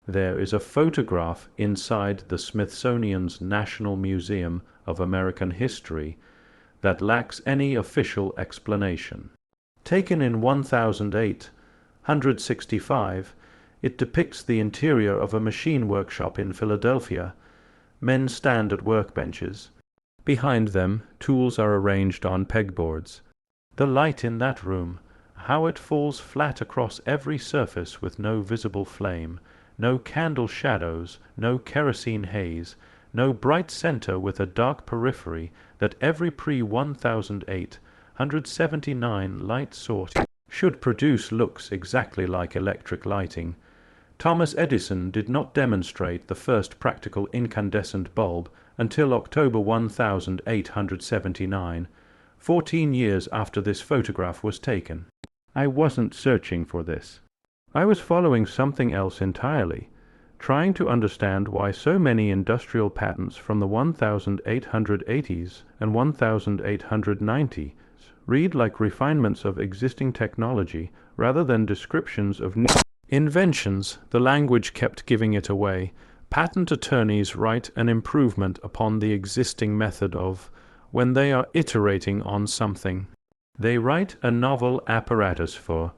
There is a photograph inside the Smithsonian's National Museum of American History that lacks any official explanation. Taken in 1865, it depicts the interior of a machine workshop in Philadelphia. Men stand at workbenches. Behind them, tools are arranged on pegboards. The light in that room, how it falls flat across every surface with no visible flame, no candle shadows, no kerosene haze, no bright center with a dark periphery that every pre-1879 light source should produce looks exactly like electric lighting. Thomas Edison did not demonstrate the first practical incandescent bulb until October 1879, 14 years after this photograph was taken. I wasn't searching for this. I was following something else entirely, trying to understand why so many industrial patents from the 1880s and 1890s read like refinements of existing technology rather than descriptions of new inventions. The language kept giving it away. Patent attorneys write an improvement upon the existing method of when they are iterating on something. They write a novel apparatus for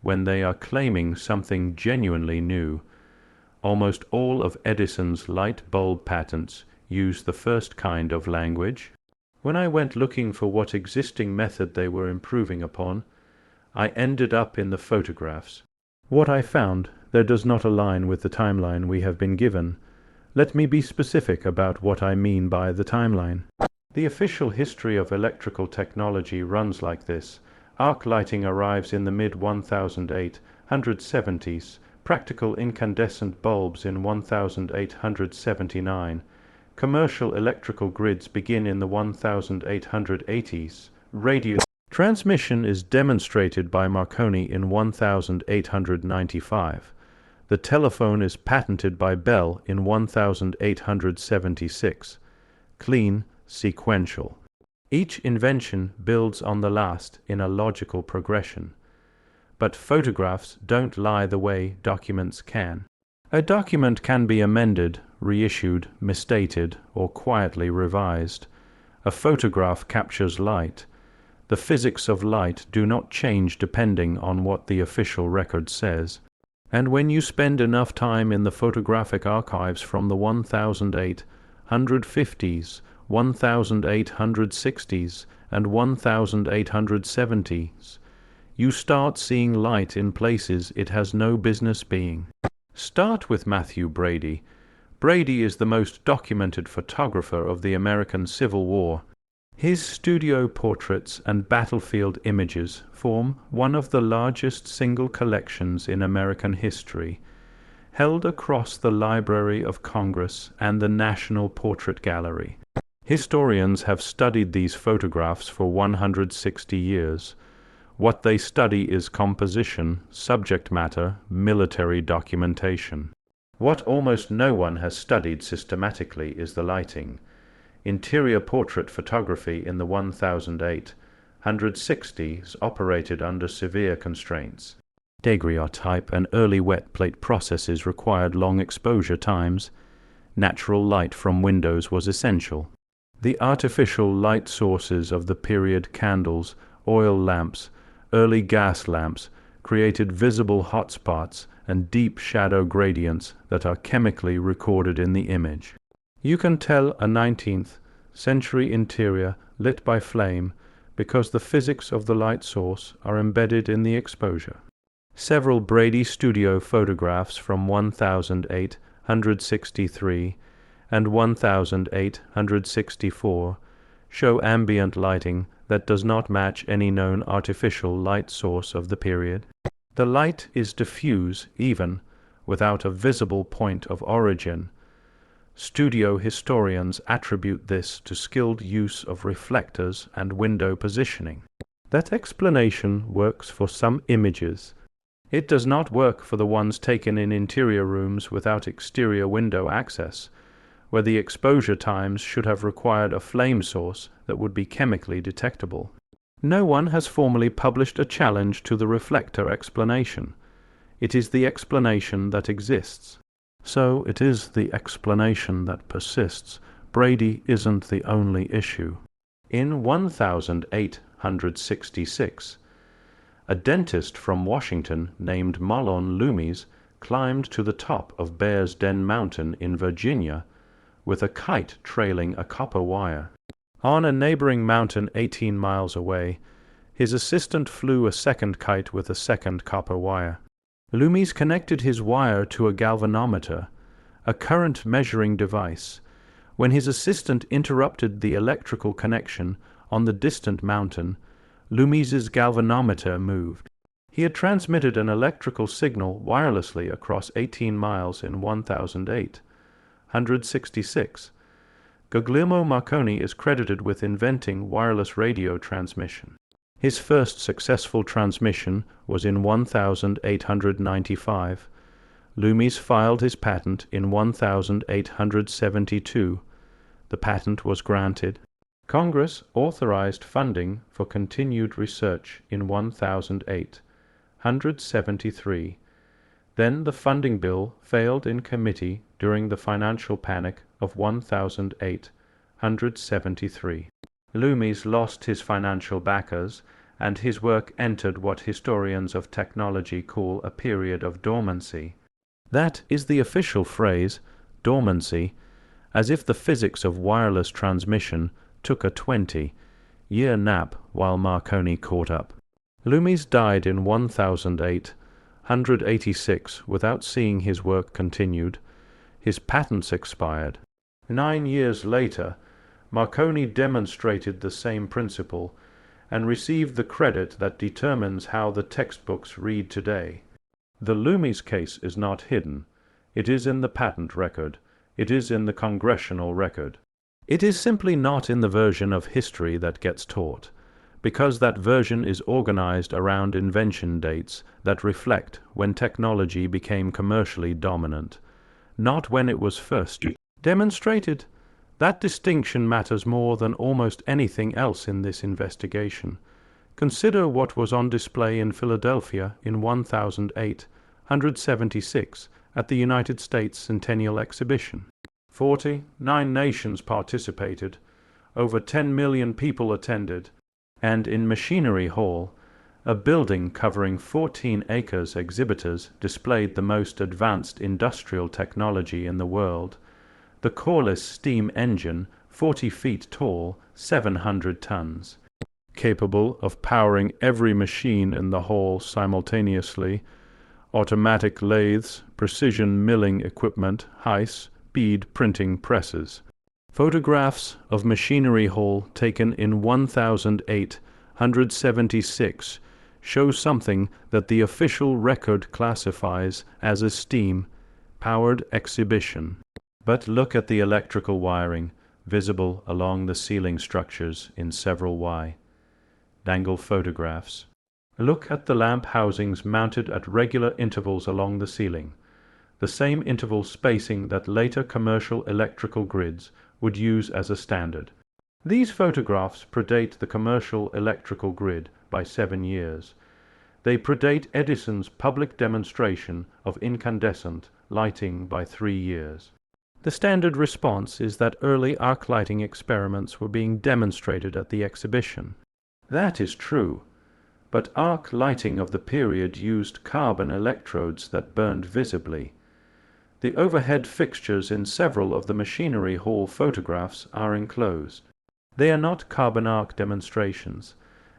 when they are claiming something genuinely new. Almost all of Edison's light bulb patents use the first kind of language. When I went looking for what existing method they were improving upon, I ended up in the photographs. What I found there does not align with the timeline we have been given. Let me be specific about what I mean by the timeline. The official history of electrical technology runs like this. Arc lighting arrives in the mid-1870s, practical incandescent bulbs in 1879. Commercial electrical grids begin in the 1880s. Radio transmission is demonstrated by Marconi in 1895. The telephone is patented by Bell in 1876. Clean, sequential. Each invention builds on the last in a logical progression. But photographs don't lie the way documents can. A document can be amended, reissued, misstated, or quietly revised. A photograph captures light. The physics of light do not change depending on what the official record says. And when you spend enough time in the photographic archives from the 1850s, 1860s, and 1870s, you start seeing light in places it has no business being. Start with Matthew Brady. Brady is the most documented photographer of the American Civil War. His studio portraits and battlefield images form one of the largest single collections in American history, held across the Library of Congress and the National Portrait Gallery. Historians have studied these photographs for 160 years. What they study is composition, subject matter, military documentation. What almost no one has studied systematically is the lighting. Interior portrait photography in the 1860s operated under severe constraints. Daguerreotype and early wet plate processes required long exposure times. Natural light from windows was essential. The artificial light sources of the period, candles, oil lamps, early gas lamps, created visible hotspots and deep shadow gradients that are chemically recorded in the image. You can tell a 19th century interior lit by flame because the physics of the light source are embedded in the exposure. Several Brady studio photographs from 1863 and 1864 show ambient lighting that does not match any known artificial light source of the period. The light is diffuse even without a visible point of origin. Studio historians attribute this to skilled use of reflectors and window positioning. That explanation works for some images. It does not work for the ones taken in interior rooms without exterior window access, where the exposure times should have required a flame source that would be chemically detectable. No one has formally published a challenge to the reflector explanation. It is the explanation that exists. So it is the explanation that persists. Brady isn't the only issue. In 1866, a dentist from Washington named Mahlon Loomis climbed to the top of Bear's Den Mountain in Virginia with a kite trailing a copper wire. On a neighboring mountain 18 miles away, his assistant flew a second kite with a second copper wire. Loomis connected his wire to a galvanometer, a current measuring device. When his assistant interrupted the electrical connection on the distant mountain, Loomis's galvanometer moved. He had transmitted an electrical signal wirelessly across 18 miles in 1866. Guglielmo Marconi is credited with inventing wireless radio transmission. His first successful transmission was in 1895. Loomis filed his patent in 1872. The patent was granted. Congress authorized funding for continued research in 1873. Then the funding bill failed in committee during the financial panic of 1873. Loomis lost his financial backers, and his work entered what historians of technology call a period of dormancy. That is the official phrase, dormancy, as if the physics of wireless transmission took a 20-year nap while Marconi caught up. Loomis died in 1886 without seeing his work continued. His patents expired. 9 years later, Marconi demonstrated the same principle and received the credit that determines how the textbooks read today. The Loomis case is not hidden. It is in the patent record. It is in the congressional record. It is simply not in the version of history that gets taught, because that version is organized around invention dates that reflect when technology became commercially dominant, not when it was first demonstrated. That distinction matters more than almost anything else in this investigation. Consider what was on display in Philadelphia in 1876 at the United States Centennial Exhibition. 49 nations participated, over 10 million people attended, and in Machinery Hall, a building covering 14 acres, exhibitors displayed the most advanced industrial technology in the world. The coreless steam engine, 40 feet tall, 700 tons, capable of powering every machine in the hall simultaneously, automatic lathes, precision milling equipment, high-speed printing presses. Photographs of Machinery Hall taken in 1876 show something that the official record classifies as a steam-powered exhibition. But look at the electrical wiring visible along the ceiling structures in several wide-angle photographs. Look at the lamp housings mounted at regular intervals along the ceiling, the same interval spacing that later commercial electrical grids would use as a standard. These photographs predate the commercial electrical grid by 7 years. They predate Edison's public demonstration of incandescent lighting by 3 years. The standard response is that early arc lighting experiments were being demonstrated at the exhibition. That is true, but arc lighting of the period used carbon electrodes that burned visibly. The overhead fixtures in several of the Machinery Hall photographs are enclosed. They are not carbon arc demonstrations,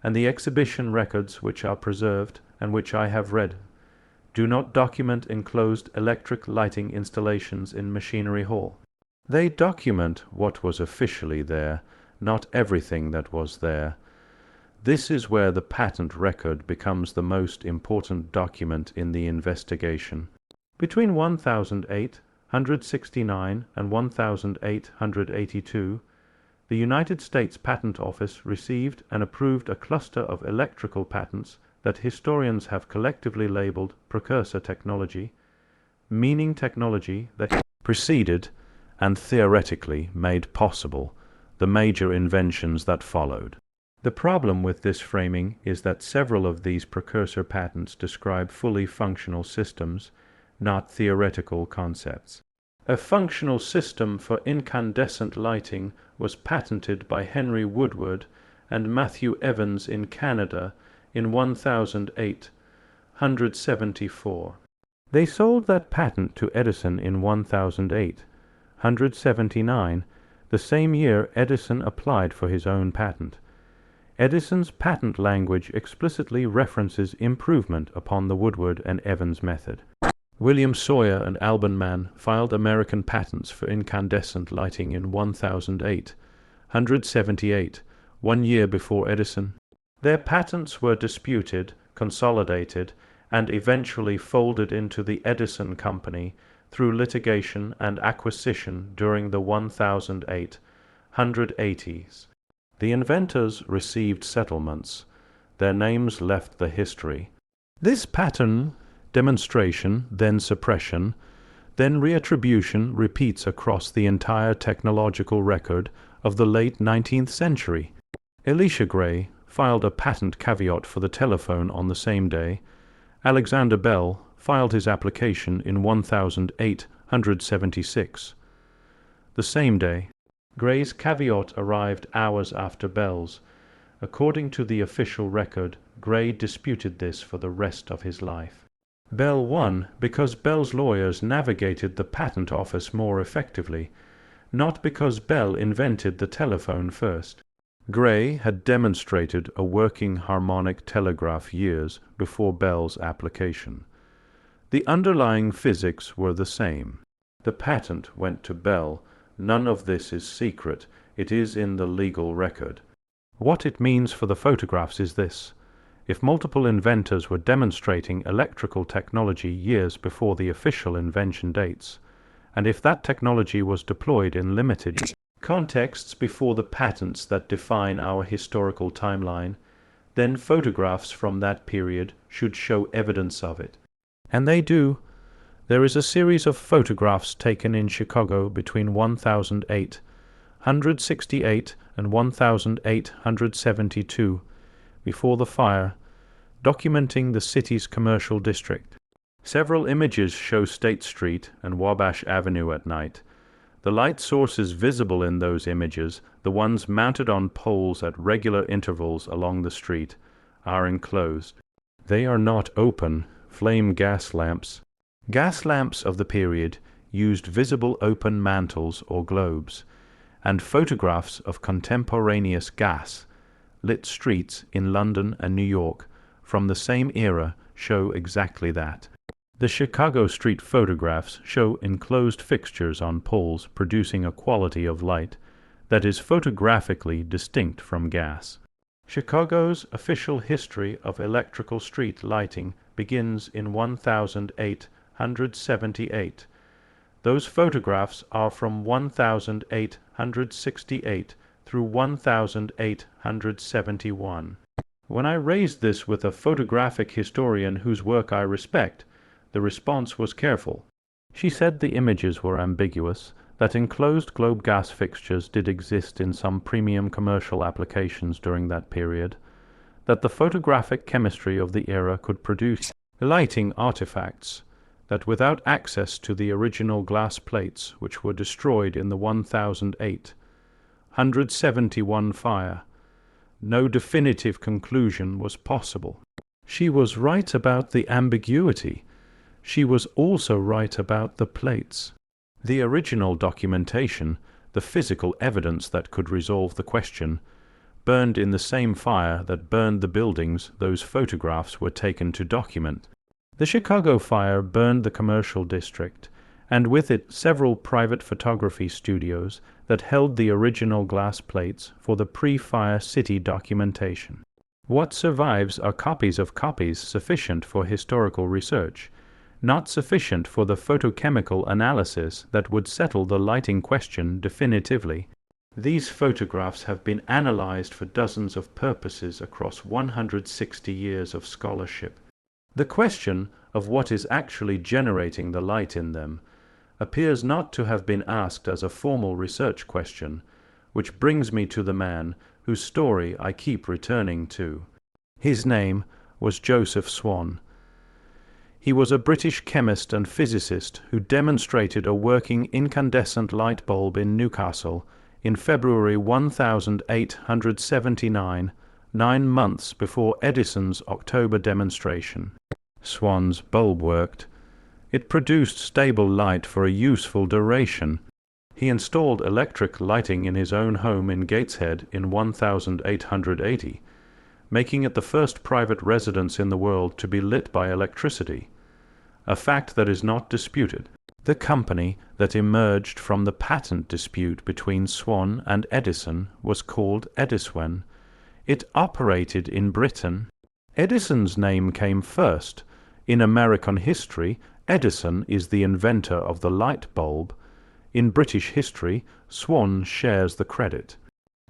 and the exhibition records which are preserved and which I have read do not document enclosed electric lighting installations in Machinery Hall. They document what was officially there, not everything that was there. This is where the patent record becomes the most important document in the investigation. Between 1869 and 1882, the United States Patent Office received and approved a cluster of electrical patents that historians have collectively labeled precursor technology, meaning technology that preceded and theoretically made possible the major inventions that followed. The problem with this framing is that several of these precursor patents describe fully functional systems, not theoretical concepts. A functional system for incandescent lighting was patented by Henry Woodward and Matthew Evans in Canada in 1874. They sold that patent to Edison in 1879, the same year Edison applied for his own patent. Edison's patent language explicitly references improvement upon the Woodward and Evans method. William Sawyer and Alban Mann filed American patents for incandescent lighting in 1878, 1 year before Edison. Their patents were disputed, consolidated, and eventually folded into the Edison Company through litigation and acquisition during the 1880s. The inventors received settlements. Their names left the history. This pattern, demonstration, then suppression, then reattribution repeats across the entire technological record of the late 19th century. Elisha Gray filed a patent caveat for the telephone on the same day. Alexander Bell filed his application in 1876. The same day, Gray's caveat arrived hours after Bell's. According to the official record, Gray disputed this for the rest of his life. Bell won because Bell's lawyers navigated the patent office more effectively, not because Bell invented the telephone first. Gray had demonstrated a working harmonic telegraph years before Bell's application. The underlying physics were the same. The patent went to Bell. None of this is secret. It is in the legal record. What it means for the photographs is this. If multiple inventors were demonstrating electrical technology years before the official invention dates, and if that technology was deployed in limited contexts before the patents that define our historical timeline, then photographs from that period should show evidence of it. And they do. There is a series of photographs taken in Chicago between 1868 and 1872, before the fire, documenting the city's commercial district. Several images show State Street and Wabash Avenue at night. The light sources visible in those images, the ones mounted on poles at regular intervals along the street, are enclosed. They are not open, flame gas lamps. Gas lamps of the period used visible open mantles or globes, and photographs of contemporaneous gas-lit streets in London and New York from the same era show exactly that. The Chicago street photographs show enclosed fixtures on poles producing a quality of light that is photographically distinct from gas. Chicago's official history of electrical street lighting begins in 1878. Those photographs are from 1868 through 1871. When I raised this with a photographic historian whose work I respect, the response was careful. She said the images were ambiguous, that enclosed globe gas fixtures did exist in some premium commercial applications during that period, that the photographic chemistry of the era could produce lighting artifacts, that without access to the original glass plates which were destroyed in the 1871 fire, no definitive conclusion was possible. She was right about the ambiguity. She was also right about the plates. The original documentation, the physical evidence that could resolve the question, burned in the same fire that burned the buildings those photographs were taken to document. The Chicago fire burned the commercial district, and with it several private photography studios that held the original glass plates for the pre-fire city documentation. What survives are copies of copies sufficient for historical research, not sufficient for the photochemical analysis that would settle the lighting question definitively. These photographs have been analyzed for dozens of purposes across 160 years of scholarship. The question of what is actually generating the light in them appears not to have been asked as a formal research question, which brings me to the man whose story I keep returning to. His name was Joseph Swan. He was a British chemist and physicist who demonstrated a working incandescent light bulb in Newcastle in February 1879, 9 months before Edison's October demonstration. Swan's bulb worked. It produced stable light for a useful duration. He installed electric lighting in his own home in Gateshead in 1880, making it the first private residence in the world to be lit by electricity, a fact that is not disputed. The company that emerged from the patent dispute between Swan and Edison was called Ediswan. It operated in Britain. Edison's name came first. In American history, Edison is the inventor of the light bulb. In British history, Swan shares the credit.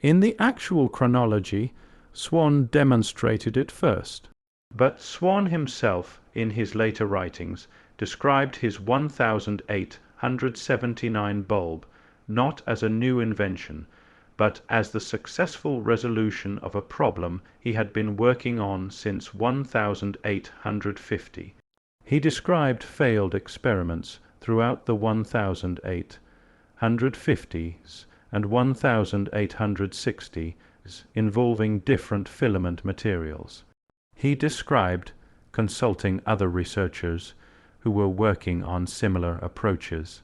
In the actual chronology, Swan demonstrated it first. But Swan himself, in his later writings, described his 1879 bulb not as a new invention, but as the successful resolution of a problem he had been working on since 1850. He described failed experiments throughout the 1850s and 1860s involving different filament materials. He described consulting other researchers who were working on similar approaches.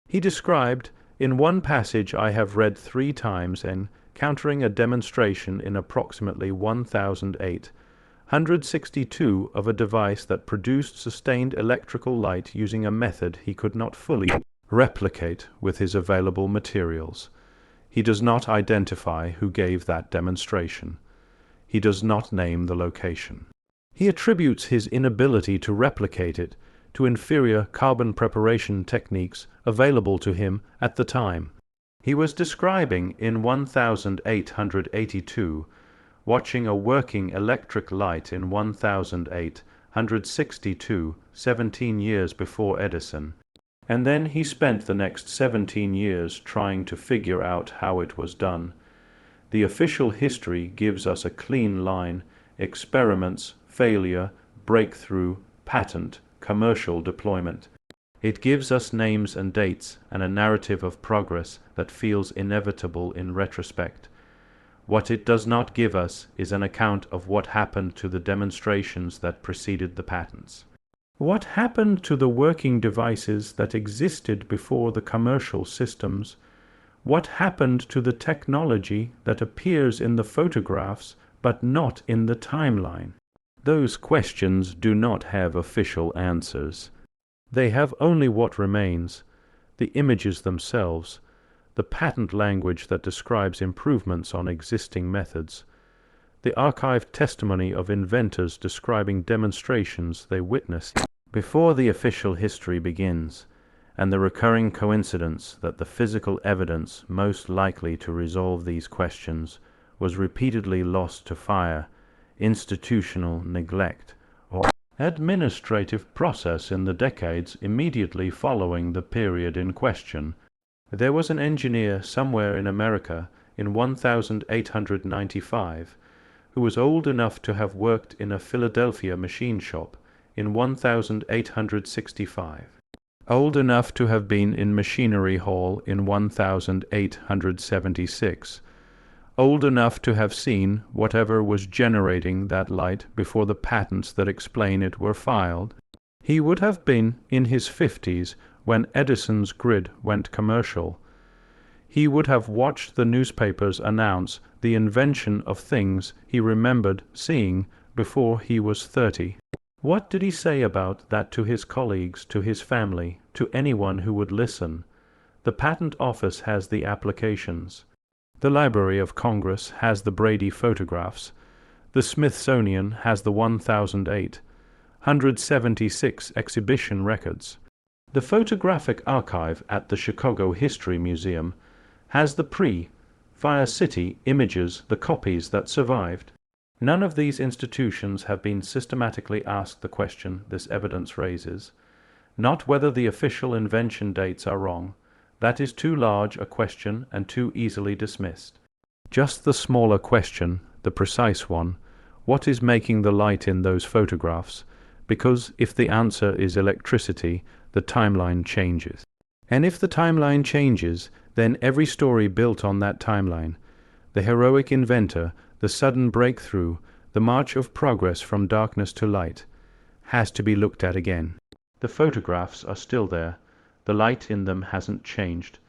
He described, in one passage I have read 3 times, encountering a demonstration in approximately 1862 of a device that produced sustained electrical light using a method he could not fully replicate with his available materials. He does not identify who gave that demonstration. He does not name the location. He attributes his inability to replicate it to inferior carbon preparation techniques available to him at the time. He was describing in 1882 watching a working electric light in 1862, 17 years before Edison, and then he spent the next 17 years trying to figure out how it was done. The official history gives us a clean line: experiments, failure, breakthrough, patent, commercial deployment. It gives us names and dates and a narrative of progress that feels inevitable in retrospect. What it does not give us is an account of what happened to the demonstrations that preceded the patents. What happened to the working devices that existed before the commercial systems? What happened to the technology that appears in the photographs but not in the timeline? Those questions do not have official answers. They have only what remains: the images themselves, the patent language that describes improvements on existing methods, the archived testimony of inventors describing demonstrations they witnessed before the official history begins, and the recurring coincidence that the physical evidence most likely to resolve these questions was repeatedly lost to fire, institutional neglect, or administrative process in the decades immediately following the period in question. There was an engineer somewhere in America in 1895 who was old enough to have worked in a Philadelphia machine shop in 1865, old enough to have been in Machinery Hall in 1876, old enough to have seen whatever was generating that light before the patents that explain it were filed. He would have been in his 50s when Edison's grid went commercial. He would have watched the newspapers announce the invention of things he remembered seeing before he was 30. What did he say about that to his colleagues, to his family, to anyone who would listen? The Patent Office has the applications. The Library of Congress has the Brady photographs. The Smithsonian has the 176 exhibition records. The Photographic Archive at the Chicago History Museum has the Fire City images, the copies that survived. None of these institutions have been systematically asked the question this evidence raises, not whether the official invention dates are wrong. That is too large a question and too easily dismissed. Just the smaller question, the precise one, what is making the light in those photographs, because if the answer is electricity, the timeline changes. And if the timeline changes, then every story built on that timeline, the heroic inventor, the sudden breakthrough, the march of progress from darkness to light, has to be looked at again. The photographs are still there. The light in them hasn't changed.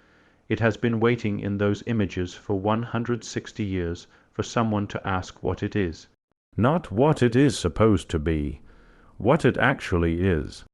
It has been waiting in those images for 160 years for someone to ask what it is. Not what it is supposed to be, what it actually is.